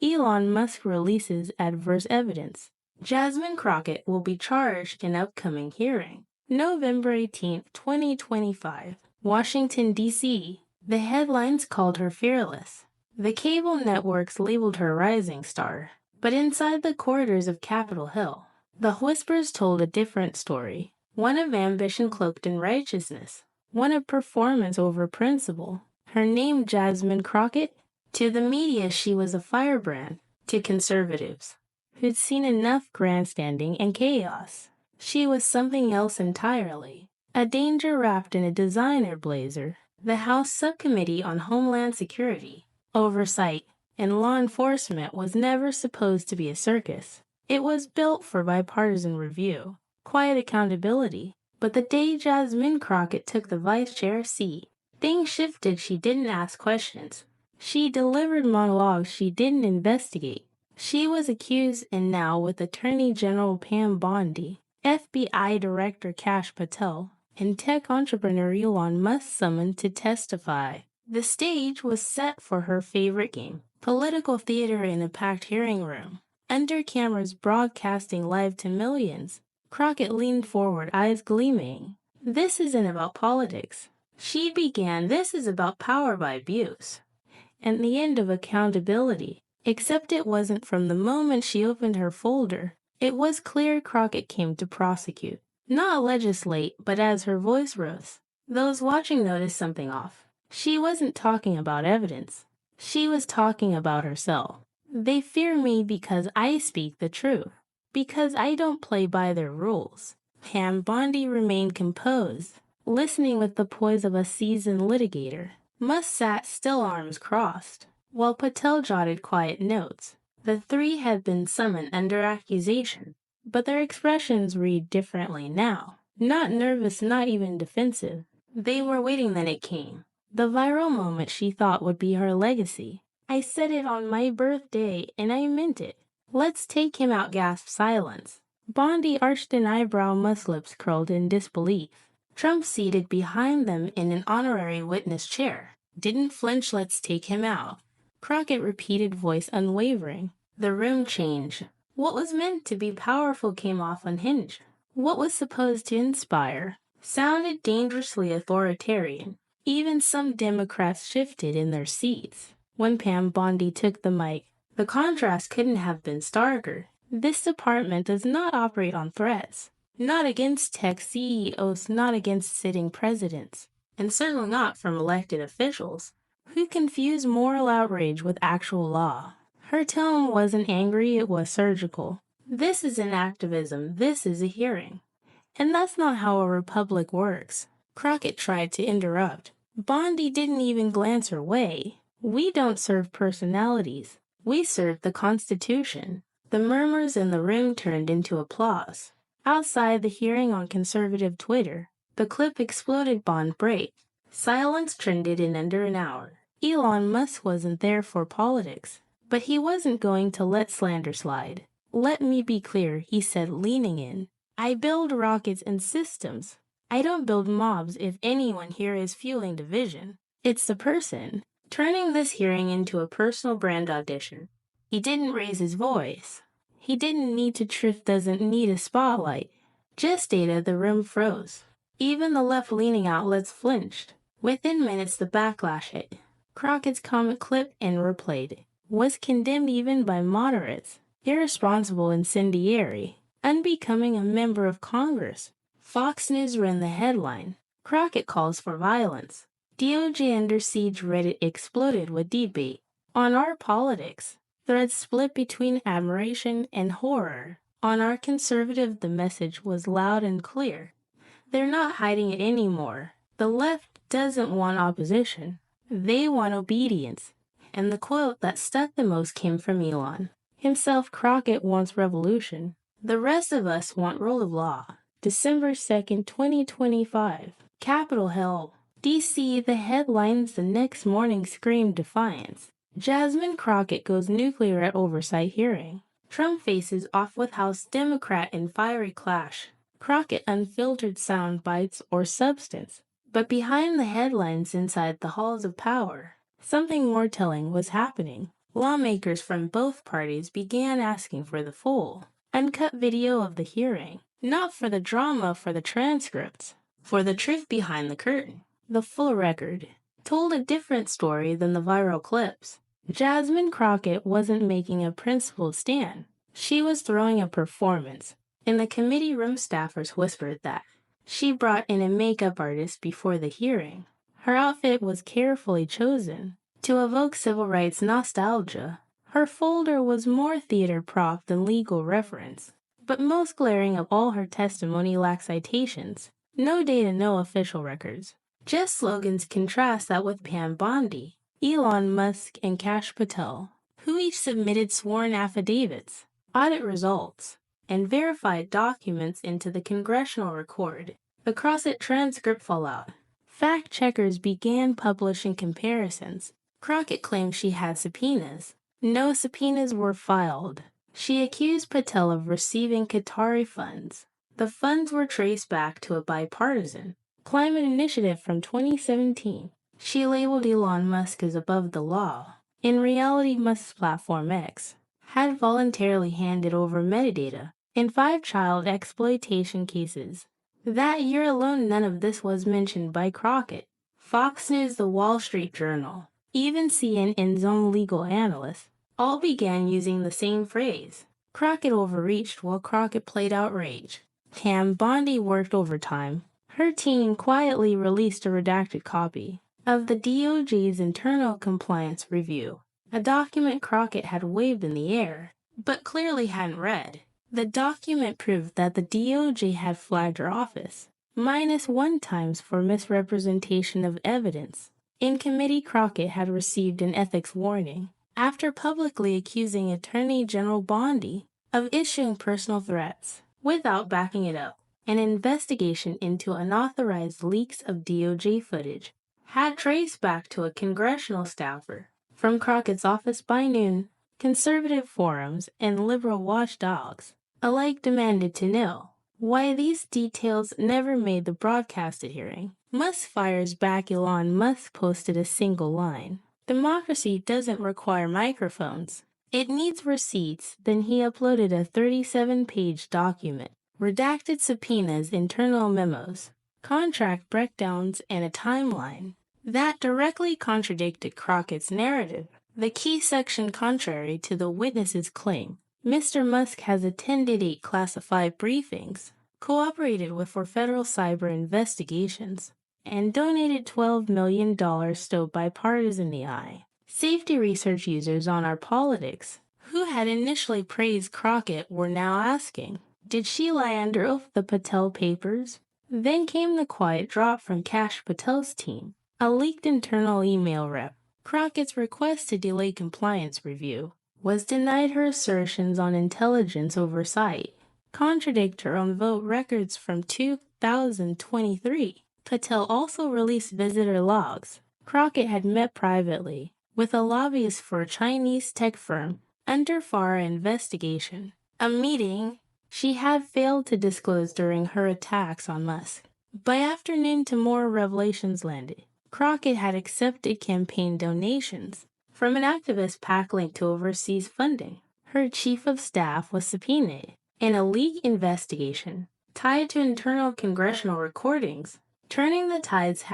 Elon Musk releases adverse evidence. Jasmine Crockett will be charged in upcoming hearing. November 18, 2025. Washington, D.C. The headlines called her fearless. The cable networks labeled her rising star. But inside the corridors of Capitol Hill, the whispers told a different story. One of ambition cloaked in righteousness. One of performance over principle. Her name, Jasmine Crockett. To the media, she was a firebrand. To conservatives, who'd seen enough grandstanding and chaos, she was something else entirely. A danger wrapped in a designer blazer. The House Subcommittee on Homeland Security, Oversight, and Law Enforcement was never supposed to be a circus. It was built for bipartisan review, quiet accountability. But the day Jasmine Crockett took the vice chair seat, things shifted. She didn't ask questions. She delivered monologues she didn't investigate. She was accused, and now with Attorney General Pam Bondi, FBI Director Cash Patel, and tech entrepreneur Elon Musk summoned to testify. The stage was set for her favorite game, political theater in a packed hearing room. Under cameras broadcasting live to millions, Crockett leaned forward, eyes gleaming. This isn't about politics. She began, this is about power by abuse. And the end of accountability. Except it wasn't. From the moment she opened her folder, it was clear Crockett came to prosecute. Not legislate, but as her voice rose, those watching noticed something off. She wasn't talking about evidence. She was talking about herself. They fear me because I speak the truth, because I don't play by their rules. Pam Bondi remained composed, listening with the poise of a seasoned litigator. Musk sat still, arms crossed, while Patel jotted quiet notes. The three had been summoned under accusation, but their expressions read differently now. Not nervous, not even defensive. They were waiting. Then it came. The viral moment she thought would be her legacy. I said it on my birthday, and I meant it. Let's take him out, gasped silence. Bondi arched an eyebrow, Musk's lips curled in disbelief. Trump, seated behind them in an honorary witness chair, didn't flinch. Let's take him out. Crockett repeated, voice unwavering. The room changed. What was meant to be powerful came off unhinged. What was supposed to inspire sounded dangerously authoritarian. Even some Democrats shifted in their seats. When Pam Bondi took the mic, the contrast couldn't have been starker. This department does not operate on threats. Not against tech CEOs, not against sitting presidents, and certainly not from elected officials who confuse moral outrage with actual law. Her tone wasn't angry, it was surgical. This isn't activism, this is a hearing. And that's not how a republic works. Crockett tried to interrupt. Bondi didn't even glance her way. We don't serve personalities. We serve the Constitution. The murmurs in the room turned into applause. Outside the hearing on conservative Twitter, the clip exploded. Bond break. Silence trended in under an hour. Elon Musk wasn't there for politics, but he wasn't going to let slander slide. Let me be clear, he said, leaning in. I build rockets and systems. I don't build mobs. If anyone here is fueling division, it's the person. Turning this hearing into a personal brand audition. He didn't raise his voice. He didn't need to. Truth doesn't need a spotlight. Just data. The room froze. Even the left-leaning outlets flinched. Within minutes, the backlash hit. Crockett's comment clipped and replayed. Was condemned even by moderates. Irresponsible, incendiary, unbecoming a member of Congress. Fox News ran the headline. Crockett calls for violence. DOJ under siege. Reddit exploded with debate on our politics. Threads split between admiration and horror. On our conservative, the message was loud and clear. They're not hiding it anymore. The left doesn't want opposition. They want obedience. And the quote that stuck the most came from Elon himself. Crockett wants revolution. The rest of us want rule of law. December 2nd, 2025. Capitol Hill, D.C. The headlines the next morning screamed defiance. Jasmine Crockett goes nuclear at Oversight hearing. Trump faces off with House Democrat in fiery clash. Crockett unfiltered sound bites or substance. But behind the headlines, inside the halls of power, something more telling was happening. Lawmakers from both parties began asking for the full, uncut video of the hearing, not for the drama for the transcripts, for the truth behind the curtain. The full record told a different story than the viral clips. Jasmine Crockett wasn't making a principled stand. She was throwing a performance, and the committee room staffers whispered that. She brought in a makeup artist before the hearing. Her outfit was carefully chosen to evoke civil rights nostalgia. Her folder was more theater prop than legal reference. But most glaring of all, her testimony lacked citations. No data, no official records. Just slogans contrast that with Pam Bondi, Elon Musk, and Cash Patel, who each submitted sworn affidavits, audit results, and verified documents into the Congressional record. Across it, transcript fallout. Fact checkers began publishing comparisons. Crockett claimed she had subpoenas. No subpoenas were filed. She accused Patel of receiving Qatari funds. The funds were traced back to a bipartisan climate initiative from 2017. She labeled Elon Musk as above the law. In reality, Musk's platform X had voluntarily handed over metadata in 5 child exploitation cases. That year alone, none of this was mentioned by Crockett. Fox News, The Wall Street Journal, even CNN's own legal analysts, all began using the same phrase. Crockett overreached while Crockett played outrage. Pam Bondi worked overtime. Her team quietly released a redacted copy of the DOJ's internal compliance review, a document Crockett had waved in the air, but clearly hadn't read. The document proved that the DOJ had flagged her office, -1 times for misrepresentation of evidence. In committee, Crockett had received an ethics warning after publicly accusing Attorney General Bondi of issuing personal threats without backing it up. An investigation into unauthorized leaks of DOJ footage had traced back to a congressional staffer from Crockett's office by noon. Conservative forums and liberal watchdogs alike demanded to know why these details never made the broadcasted hearing. Musk fires back. Elon Musk posted a single line. Democracy doesn't require microphones. It needs receipts. Then he uploaded a 37-page document, redacted subpoenas, internal memos, contract breakdowns, and a timeline that directly contradicted Crockett's narrative. The key section, contrary to the witness's claim, Mr. Musk has attended 8 classified briefings, cooperated with for federal cyber investigations, and donated $12 million to bipartisan AI safety research users on our politics, who had initially praised Crockett, were now asking, did she lie under oath? The Patel papers? Then came the quiet drop from Cash Patel's team, a leaked internal email rep. Crockett's request to delay compliance review was denied. Her assertions on intelligence oversight contradict her own vote records from 2023. Patel also released visitor logs. Crockett had met privately with a lobbyist for a Chinese tech firm under FARA investigation, a meeting she had failed to disclose during her attacks on Musk. By afternoon, more revelations landed. Crockett had accepted campaign donations from an activist PAC linked to overseas funding. Her chief of staff was subpoenaed in a leak investigation tied to internal congressional recordings. Turning the tides,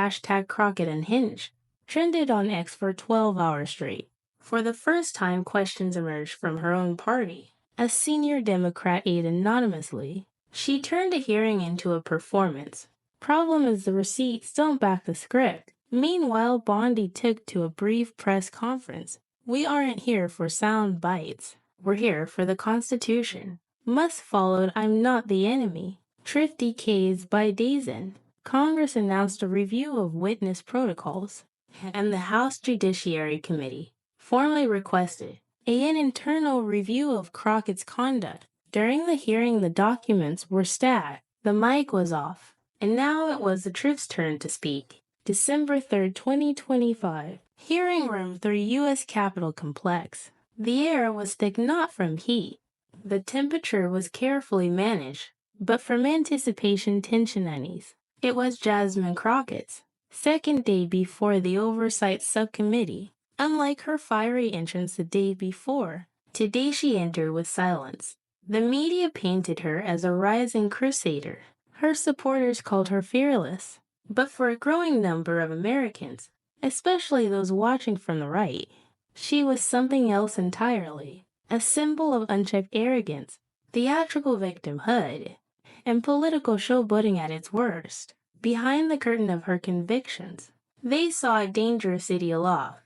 #Crockett Unhinged trended on X for 12 hours straight. For the first time, questions emerged from her own party. A senior Democrat aide anonymously. She turned a hearing into a performance. Problem is the receipts don't back the script. Meanwhile, Bondi took to a brief press conference. We aren't here for sound bites. We're here for the Constitution. Musk followed, I'm not the enemy. Truth decays by day's end. Congress announced a review of witness protocols, and the House Judiciary Committee formally requested an internal review of Crockett's conduct. During the hearing, the documents were stacked. The mic was off, and now it was the truth's turn to speak. December 3, 2025. Hearing room 3, U.S. Capitol Complex. The air was thick not from heat. The temperature was carefully managed, but from anticipation, tension unease. It was Jasmine Crockett's second day before the Oversight Subcommittee. Unlike her fiery entrance the day before, today she entered with silence. The media painted her as a rising crusader. Her supporters called her fearless. But for a growing number of Americans, especially those watching from the right, she was something else entirely. A symbol of unchecked arrogance, theatrical victimhood, and political showboating at its worst. Behind the curtain of her convictions, they saw a dangerous city aloft,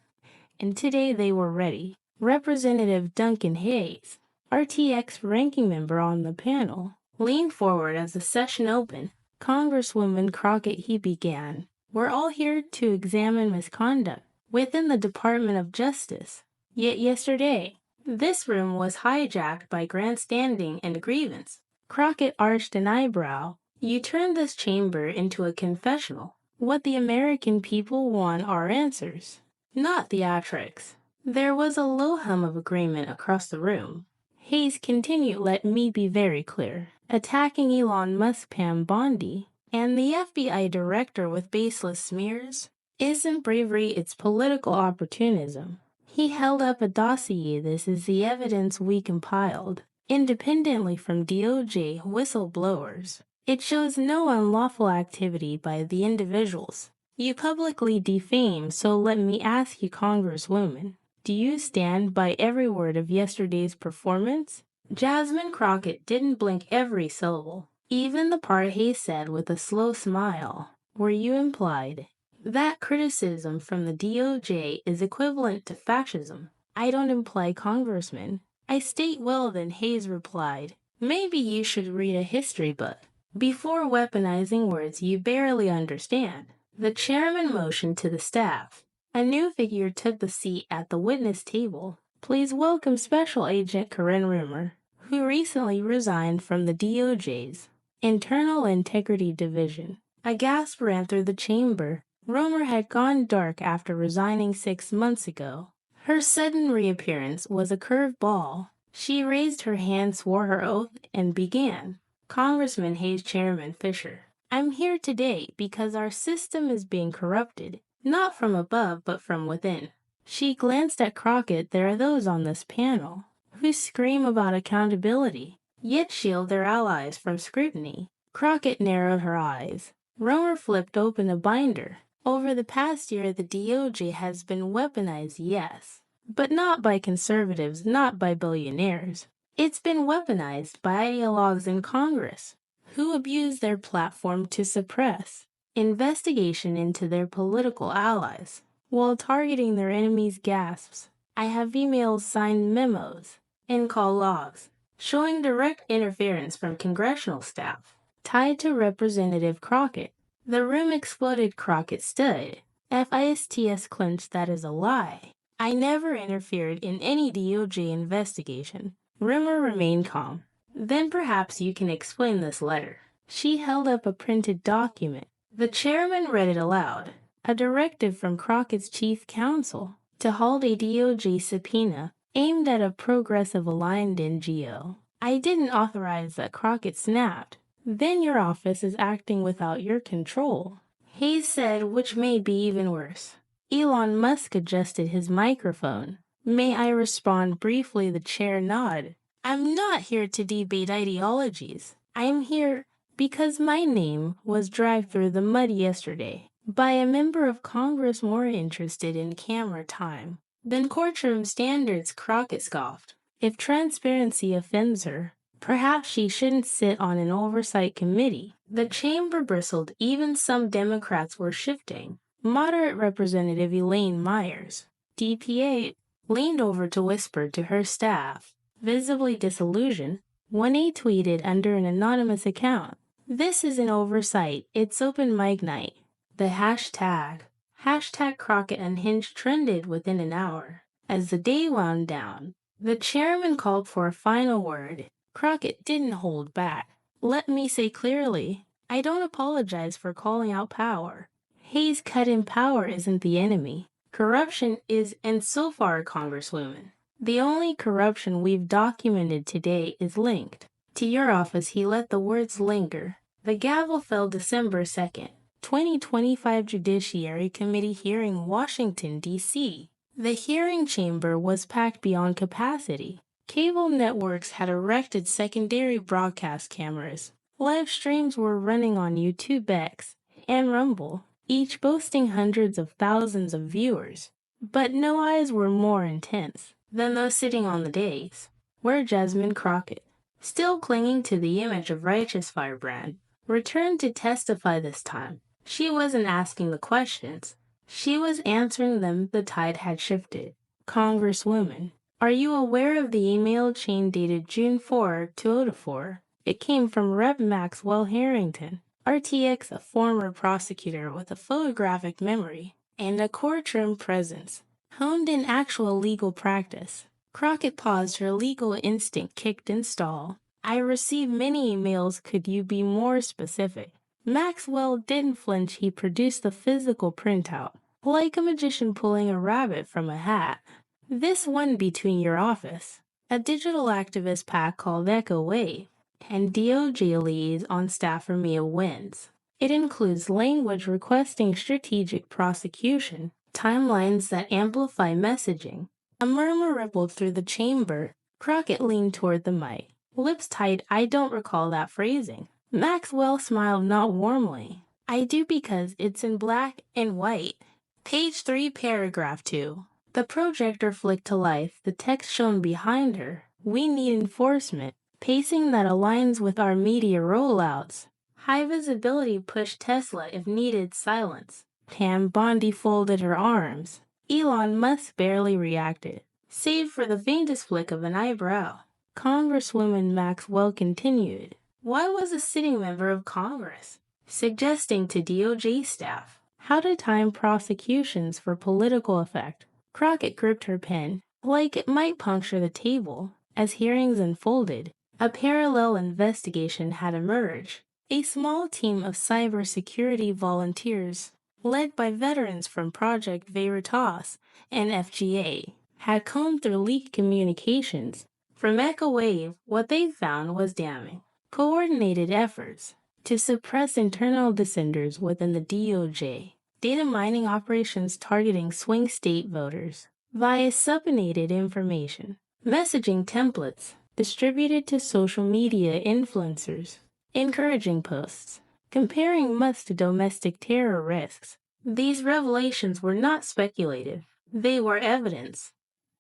and today they were ready. Representative Duncan Hayes, RTX ranking member on the panel, leaned forward as the session opened. Congresswoman Crockett, he began, "We're all here to examine misconduct within the Department of Justice. Yet yesterday, this room was hijacked by grandstanding and grievance." Crockett arched an eyebrow. "You turned this chamber into a confessional. What the American people want are answers, not theatrics." There was a low hum of agreement across the room. Hayes continued, "Let me be very clear. Attacking Elon Musk, Pam Bondi, and the FBI director with baseless smears isn't bravery, it's political opportunism." He held up a dossier. "This is the evidence we compiled independently from DOJ whistleblowers. It shows no unlawful activity by the individuals you publicly defame, so let me ask you, Congresswoman, do you stand by every word of yesterday's performance?" Jasmine Crockett didn't blink every syllable, even the part Hayes said with a slow smile. "Where you implied that criticism from the DOJ is equivalent to fascism, I don't imply, Congressman. I state well," then Hayes replied. "Maybe you should read a history book before weaponizing words you barely understand." The chairman motioned to the staff. A new figure took the seat at the witness table. "Please welcome Special Agent Karen Rumor, who recently resigned from the DOJ's Internal Integrity Division." A gasp ran through the chamber. Rumor had gone dark after resigning 6 months ago. Her sudden reappearance was a curveball. She raised her hand, swore her oath, and began. "Congressman Hayes, Chairman Fisher, I'm here today because our system is being corrupted, not from above but from within." She glanced at Crockett. "There are those on this panel who scream about accountability, yet shield their allies from scrutiny." Crockett narrowed her eyes. Romer flipped open a binder. "Over the past year, the DOJ has been weaponized, yes, but not by conservatives, not by billionaires. It's been weaponized by ideologues in Congress who abuse their platform to suppress investigation into their political allies while targeting their enemies." Gasps. "I have emails, signed memos, and call logs showing direct interference from congressional staff tied to Representative Crockett." The room exploded. Crockett stood. "FISTS clenched. That is a lie. I never interfered in any DOJ investigation." Rumor remained calm. "Then perhaps you can explain this letter." She held up a printed document. The chairman read it aloud. "A directive from Crockett's chief counsel to halt a DOJ subpoena aimed at a progressive-aligned NGO. I didn't authorize that." Crockett snapped. "Then your office is acting without your control." Hayes said, which may be even worse. Elon Musk adjusted his microphone. "May I respond briefly?" The chair nodded. "I'm not here to debate ideologies. I'm here because my name was dragged through the mud yesterday by a member of Congress more interested in camera time than courtroom standards." Crockett scoffed. "If transparency offends her, perhaps she shouldn't sit on an oversight committee." The chamber bristled. Even some Democrats were shifting. Moderate Representative Elaine Myers, DPA, leaned over to whisper to her staff. Visibly disillusioned, 1A tweeted under an anonymous account, "This is an oversight. It's open mic night." The hashtag Crockett Unhinged trended within an hour. As the day wound down, the chairman called for a final word. Crockett didn't hold back. "Let me say clearly, I don't apologize for calling out power. Hayes cut in. Power isn't the enemy. Corruption is, and so far, Congresswoman, the only corruption we've documented today is linked to your office." He let the words linger. The gavel fell. December 2nd, 2025 Judiciary Committee hearing, Washington, D.C. The hearing chamber was packed beyond capacity. Cable networks had erected secondary broadcast cameras. Live streams were running on YouTube X and Rumble, each boasting hundreds of thousands of viewers. But no eyes were more intense than those sitting on the dais, where Jasmine Crockett, still clinging to the image of righteous firebrand, returned to testify this time. She wasn't asking the questions. She was answering them. The tide had shifted. Congresswoman, are you aware of the email chain dated June 4, 2004? It came from Rep. Maxwell Harrington, RTX, a former prosecutor with a photographic memory and a courtroom presence, honed in actual legal practice. Crockett paused, her legal instinct kicked in stall. I received many emails. Could you be more specific? Maxwell didn't flinch. He produced the physical printout, like a magician pulling a rabbit from a hat. This one between your office, a digital activist pack called Echo Wave, and DOJ leads on staff for Mia Wins. It includes language requesting strategic prosecution, timelines that amplify messaging. A murmur rippled through the chamber. Crockett leaned toward the mic, lips tight. I don't recall that phrasing. Maxwell smiled, not warmly. I do, because it's in black and white. Page 3, paragraph 2. The projector flicked to life, the text shone behind her. We need enforcement, pacing that aligns with our media rollouts. High visibility, push Tesla if needed, silence. Pam Bondi folded her arms. Elon Musk barely reacted, save for the faintest flick of an eyebrow. Congresswoman Maxwell continued. Why was a sitting member of Congress suggesting to DOJ staff how to time prosecutions for political effect? Crockett gripped her pen, like it might puncture the table. As hearings unfolded, a parallel investigation had emerged. A small team of cybersecurity volunteers, led by veterans from Project Veritas and FGA, had combed through leaked communications. From Echo Wave, what they found was damning. Coordinated efforts to suppress internal dissenters within the DOJ, data mining operations targeting swing state voters via subpoenaed information, messaging templates distributed to social media influencers, encouraging posts, comparing Musk to domestic terror risks. These revelations were not speculative, they were evidence.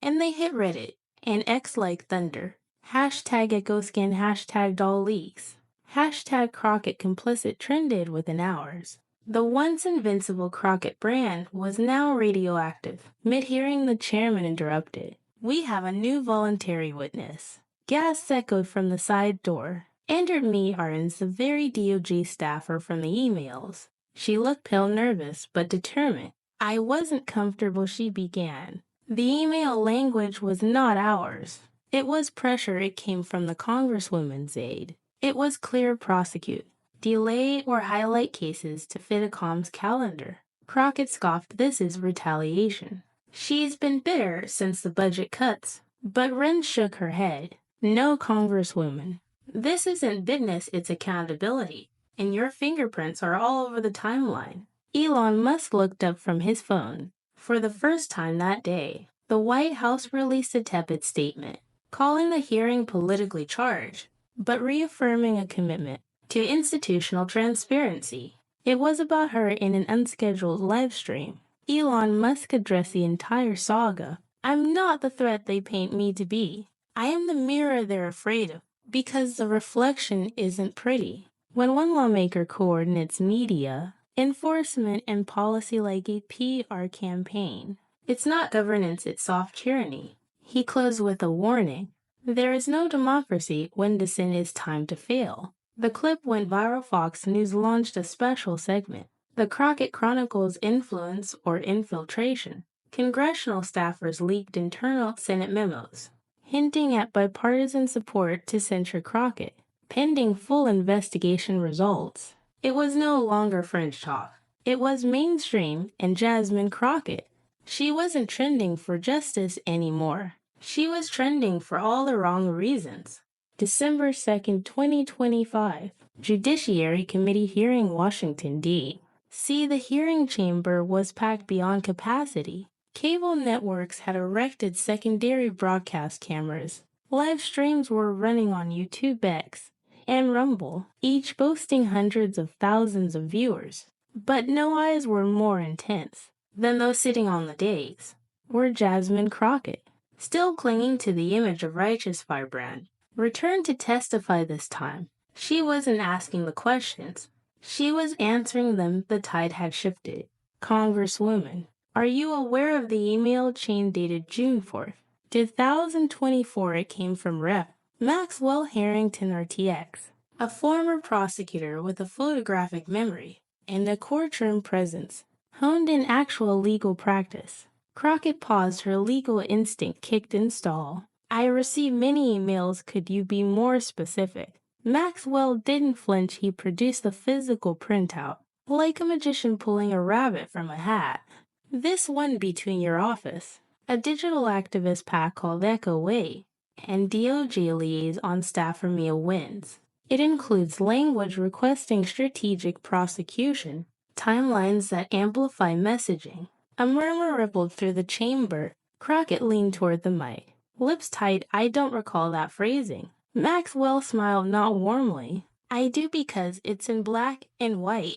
And they hit Reddit and X like thunder. Hashtag EchoScan, hashtag doll leaks, hashtag Crockett complicit trended within hours. The once invincible Crockett brand was now radioactive. Mid-hearing, the chairman interrupted. We have a new voluntary witness. Gasps echoed from the side door. Entered me Arns, the very DOJ staffer from the emails. She looked pale, nervous, but determined. I wasn't comfortable, she began. The email language was not ours. It was pressure. It came from the Congresswoman's aide. It was clear: prosecute, delay, or highlight cases to fit a comms calendar. Crockett scoffed. This is retaliation. She's been bitter since the budget cuts. But Wren shook her head. No, Congresswoman. This isn't business, it's accountability. And your fingerprints are all over the timeline. Elon Musk looked up from his phone. For the first time that day, the White House released a tepid statement, calling the hearing politically charged, but reaffirming a commitment to institutional transparency. It was about her in an unscheduled live stream. Elon Musk addressed the entire saga. I'm not the threat they paint me to be. I am the mirror they're afraid of, because the reflection isn't pretty. When one lawmaker coordinates media, enforcement, and policy like a PR campaign, it's not governance, it's soft tyranny. He closed with a warning. There is no democracy when dissent is timed to fail. The clip went viral. Fox News launched a special segment, The Crockett Chronicles Influence or Infiltration. Congressional staffers leaked internal Senate memos, hinting at bipartisan support to censure Crockett, pending full investigation results. It was no longer fringe talk. It was mainstream, and Jasmine Crockett, she wasn't trending for justice anymore. She was trending for all the wrong reasons. December 2nd, 2025. Judiciary Committee hearing, Washington, D.C. The hearing chamber was packed beyond capacity. Cable networks had erected secondary broadcast cameras. Live streams were running on YouTube X and Rumble, each boasting hundreds of thousands of viewers. But no eyes were more intense than those sitting on the dais were Jasmine Crockett, still clinging to the image of righteous firebrand, returned to testify this time. She wasn't asking the questions. She was answering them. The tide had shifted. Congresswoman, are you aware of the email chain dated June 4th, 2024? It came from Rep. Maxwell Harrington RTX, a former prosecutor with a photographic memory and a courtroom presence, honed in actual legal practice. Crockett paused, her legal instinct kicked in stall. I received many emails. Could you be more specific? Maxwell didn't flinch. He produced the physical printout, like a magician pulling a rabbit from a hat. This one between your office, a digital activist pack called Echo Way, and DOJ liaison staffer Mia Wins. It includes language requesting strategic prosecution, timelines that amplify messaging. A murmur rippled through the chamber. Crockett leaned toward the mic, lips tight. I don't recall that phrasing. Maxwell smiled, not warmly. I do, because it's in black and white.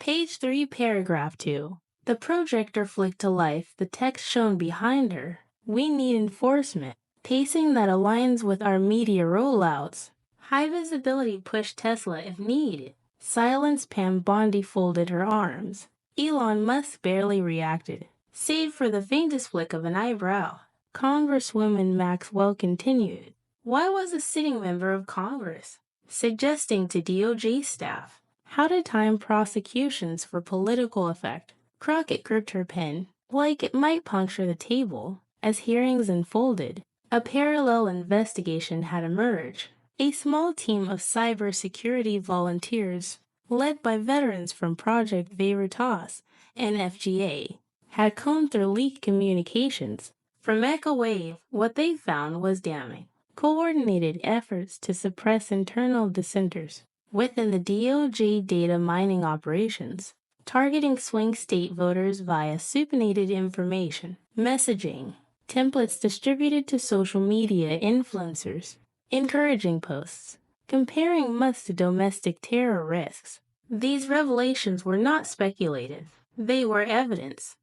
Page 3, paragraph 2. The projector flicked to life. The text shone behind her. We need enforcement, pacing that aligns with our media rollouts. High visibility, push Tesla if needed. Silence. Pam Bondi folded her arms. Elon Musk barely reacted, save for the faintest flick of an eyebrow. Congresswoman Maxwell continued. Why was a sitting member of Congress suggesting to DOJ staff how to time prosecutions for political effect? Crockett gripped her pen, like it might puncture the table. As hearings unfolded, a parallel investigation had emerged. A small team of cybersecurity volunteers, led by veterans from Project Veritas and FGA, had combed through leaked communications. From Echo Wave, what they found was damning. Coordinated efforts to suppress internal dissenters within the DOJ data mining operations, targeting swing state voters via supinated information, messaging, templates distributed to social media influencers, encouraging posts, comparing Musk to domestic terror risks. These revelations were not speculative. They were evidence.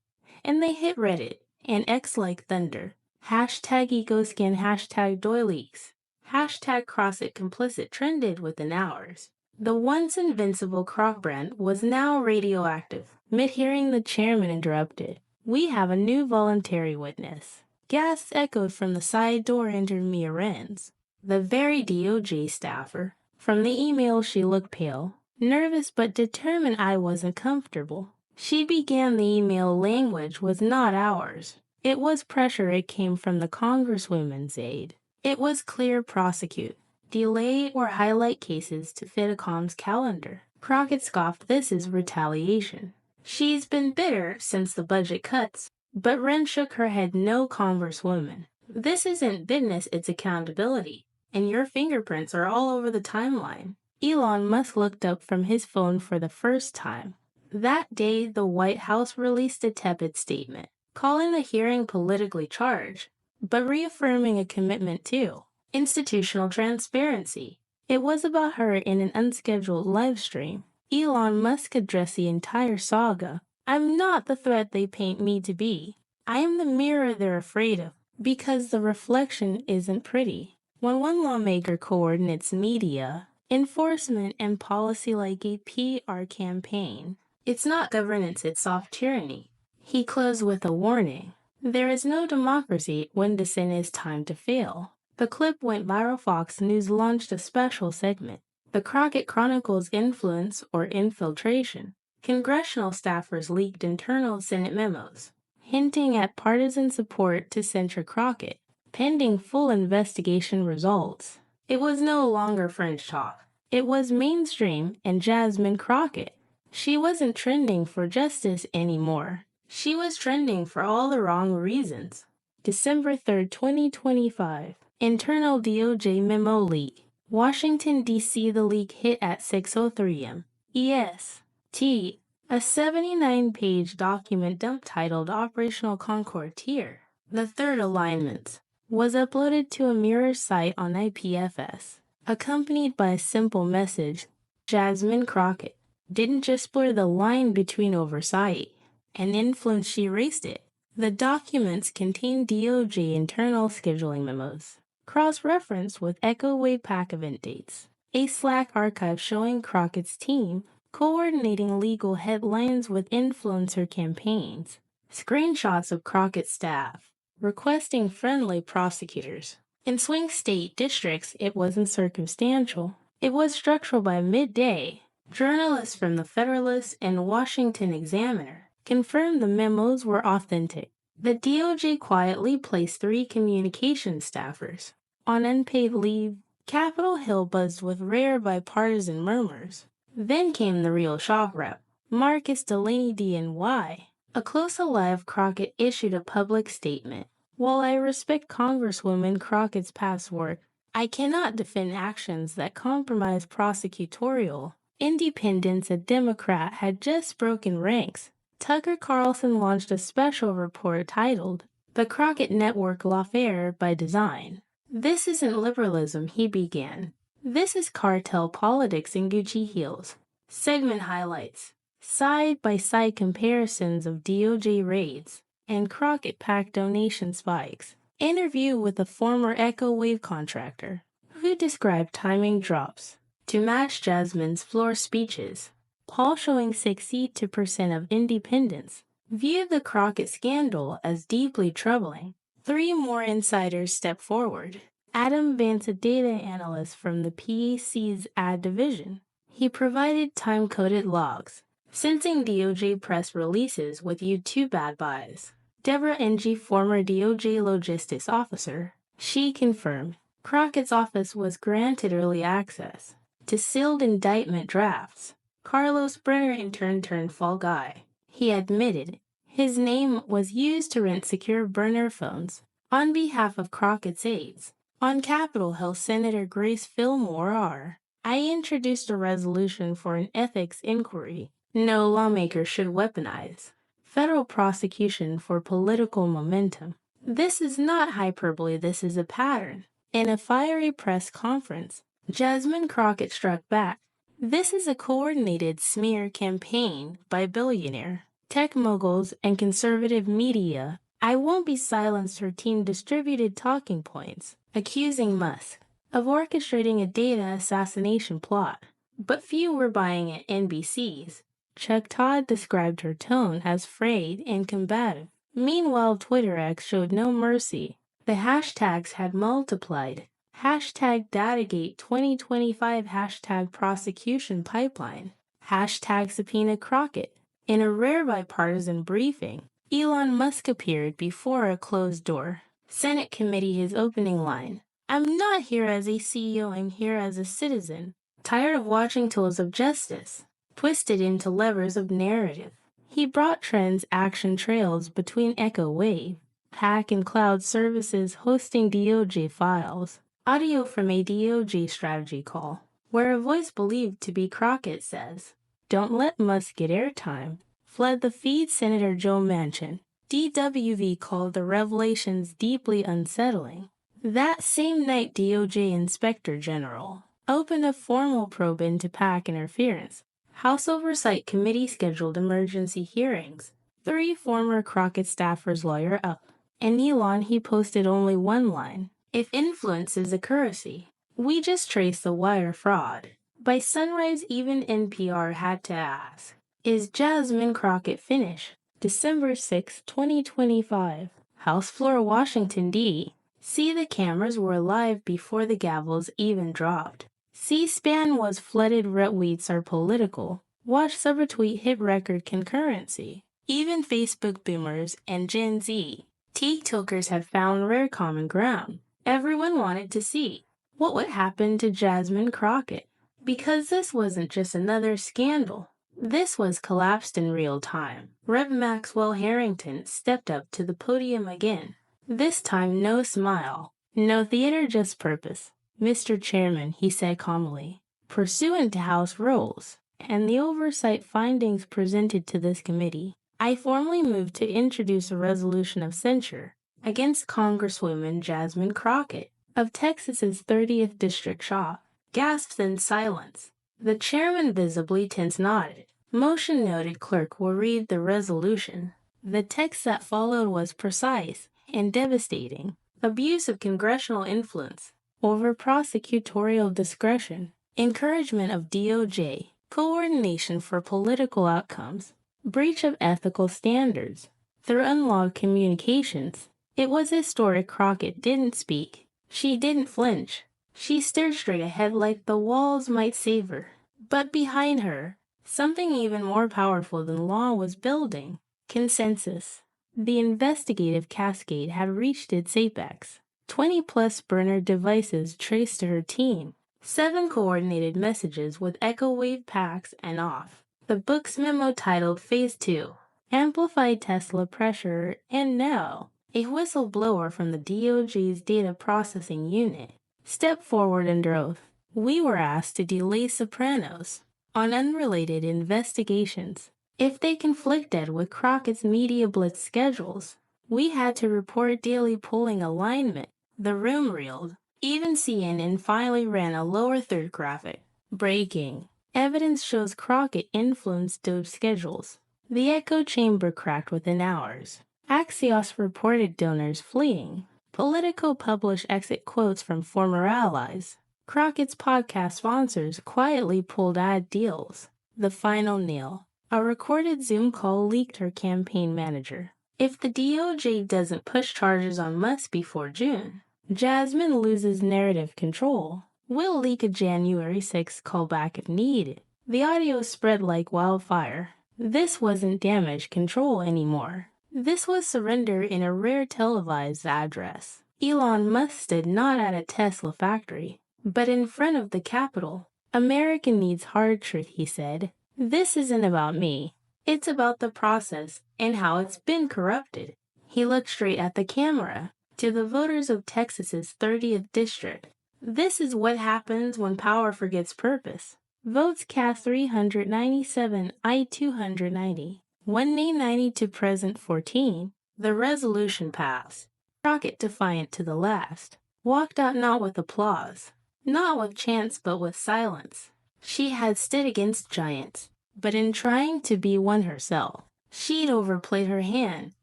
And they hit Reddit and X like thunder. Hashtag EcoScan, hashtag DoyLeaks, hashtag CrossIt complicit trended within hours. The once invincible Croc brand was now radioactive. Mid-hearing, the chairman interrupted. We have a new voluntary witness. Gasps echoed from the side door. Entered Mia Renz, the very DOJ staffer. From the email she looked pale, nervous but determined. I wasn't comfortable. She began. The email language was not ours. It was pressure. It came from the Congresswoman's aide. It was clear: prosecute, delay, or highlight cases to fit a comms calendar. Crockett scoffed. This is retaliation. She's been bitter since the budget cuts. But Wren shook her head. No, Congresswoman. This isn't business, it's accountability. And your fingerprints are all over the timeline. Elon Musk looked up from his phone for the first time. That day, the White House released a tepid statement, calling the hearing politically charged, but reaffirming a commitment to institutional transparency. It was about her. In an unscheduled live stream, Elon Musk addressed the entire saga. I'm not the threat they paint me to be. I am the mirror they're afraid of, because the reflection isn't pretty. When one lawmaker coordinates media, enforcement, and policy like a PR campaign, it's not governance, it's soft tyranny. He closed with a warning. There is no democracy when dissent is timed to fail. The clip went viral. Fox News launched a special segment, The Crockett Chronicles Influence or Infiltration. Congressional staffers leaked internal Senate memos, hinting at partisan support to censure Crockett, pending full investigation results. It was no longer fringe talk. It was mainstream. And Jasmine Crockett, she wasn't trending for justice anymore. She was trending for all the wrong reasons. December 3rd, 2025. Internal DOJ memo leak. Washington, D.C. The leak hit at 6:03 a.m. EST. A 79-page document dump titled Operational Concord Tier, the third alignment, was uploaded to a mirror site on IPFS, accompanied by a simple message. Jasmine Crockett didn't just blur the line between oversight and influence, she erased it. The documents contain DOJ internal scheduling memos, cross-referenced with Echo Wave PAC event dates, a Slack archive showing Crockett's team coordinating legal headlines with influencer campaigns, screenshots of Crockett's staff requesting friendly prosecutors. In swing state districts, it wasn't circumstantial. It was structural. By midday, journalists from the Federalist and Washington Examiner confirmed the memos were authentic. The DOJ quietly placed 3 communications staffers on unpaid leave. Capitol Hill buzzed with rare bipartisan murmurs. Then came the real shock rep, Marcus Delaney DNY. A close ally of Crockett issued a public statement. While I respect Congresswoman Crockett's past work, I cannot defend actions that compromise prosecutorial independence. A Democrat had just broken ranks. Tucker Carlson launched a special report titled The Crockett Network Lawfare by Design. This isn't liberalism, he began. This is cartel politics in Gucci heels. Segment highlights, side-by-side comparisons of DOJ raids and Crockett PAC donation spikes. Interview with a former Echo Wave contractor who described timing drops to match Jasmine's floor speeches, Paul showing 62% of independents viewed the Crockett scandal as deeply troubling. 3 more insiders step forward. Adam Vance, a data analyst from the PAC's ad division. He provided time-coded logs, sensing DOJ press releases with YouTube ad buys. Deborah Ng, former DOJ logistics officer, she confirmed Crockett's office was granted early access to sealed indictment drafts. Carlos Brenner, in turn, turned fall guy. He admitted his name was used to rent secure burner phones on behalf of Crockett's aides. On Capitol Hill, Senator Grace Fillmore R. I introduced a resolution for an ethics inquiry. No lawmaker should weaponize federal prosecution for political momentum. This is not hyperbole, this is a pattern. In a fiery press conference, Jasmine Crockett struck back. This is a coordinated smear campaign by billionaire, tech moguls, and conservative media. I won't be silenced. Her team distributed talking points, accusing Musk of orchestrating a data assassination plot. But few were buying it. NBC's Chuck Todd described her tone as frayed and combative. Meanwhile, Twitter X showed no mercy. The hashtags had multiplied. Hashtag Datagate 2025, hashtag prosecution pipeline, hashtag subpoena Crockett. In a rare bipartisan briefing, Elon Musk appeared before a closed door Senate committee. His opening line, I'm not here as a CEO, I'm here as a citizen. Tired of watching tools of justice twisted into levers of narrative. He brought trends action trails between Echo Wave, PAC, and cloud services hosting DOJ files. Audio from a DOJ strategy call, where a voice believed to be Crockett says, Don't let Musk get airtime. Fled the feed. Senator Joe Manchin. DWV called the revelations deeply unsettling. That same night, DOJ Inspector General opened a formal probe into PAC interference. House Oversight Committee scheduled emergency hearings. 3 former Crockett staffers lawyer up. And Elon, he posted only one line. If influence is accuracy, we just traced the wire fraud. By sunrise, even NPR had to ask, is Jasmine Crockett finished? December 6, 2025. House floor, Washington, D.C. The cameras were live before the gavels even dropped. C-SPAN was flooded. Retweets are political. Watch subretweet hit record concurrency. Even Facebook boomers and Gen Z TikTokers had found rare common ground. Everyone wanted to see what would happen to Jasmine Crockett, because this wasn't just another scandal. This was collapsed in real time. Rev Maxwell Harrington stepped up to the podium again. This time, no smile, no theater, just purpose. Mr. Chairman, he said calmly, pursuant to House rules, and the oversight findings presented to this committee, I formally move to introduce a resolution of censure against Congresswoman Jasmine Crockett of Texas's 30th District Shaw. Gasps in silence. The chairman visibly tense nodded. Motion noted clerk will read the resolution. The text that followed was precise and devastating. Abuse of congressional influence over prosecutorial discretion, encouragement of DOJ, coordination for political outcomes, breach of ethical standards through unlocked communications. It was historic. Crockett didn't speak. She didn't flinch. She stared straight ahead like the walls might save her. But behind her, something even more powerful than law was building. Consensus. The investigative cascade had reached its apex. 20-plus burner devices traced to her team. 7 coordinated messages with echo wave packs and off. The book's memo titled Phase 2, Amplified Tesla Pressure, and now, a whistleblower from the DOJ's data processing unit stepped forward under oath. We were asked to delay Sopranos on unrelated investigations. If they conflicted with Crockett's media blitz schedules, we had to report daily polling alignment. The room reeled. Even CNN finally ran a lower third graphic. Breaking. Evidence shows Crockett influenced dope schedules. The echo chamber cracked within hours. Axios reported donors fleeing. Politico published exit quotes from former allies. Crockett's podcast sponsors quietly pulled ad deals. The final nail. A recorded Zoom call leaked her campaign manager. If the DOJ doesn't push charges on Musk before June, Jasmine loses narrative control. We'll leak a January 6th callback if needed. The audio spread like wildfire. This wasn't damage control anymore. This was surrender in a rare televised address. Elon Musk stood not at a Tesla factory, but in front of the Capitol. America needs hard truth, he said. This isn't about me. It's about the process and how it's been corrupted. He looked straight at the camera, to the voters of Texas's 30th District. This is what happens when power forgets purpose. Votes cast 397, I 290. 190 to present 14. The resolution passed. Crockett, defiant to the last, walked out not with applause, not with chants but with silence. She had stood against giants, but in trying to be one herself, she'd overplayed her hand.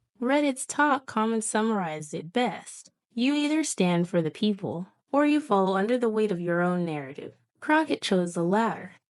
Reddit's top comment summarized it best. You either stand for the people, or you fall under the weight of your own narrative. Crockett chose the latter.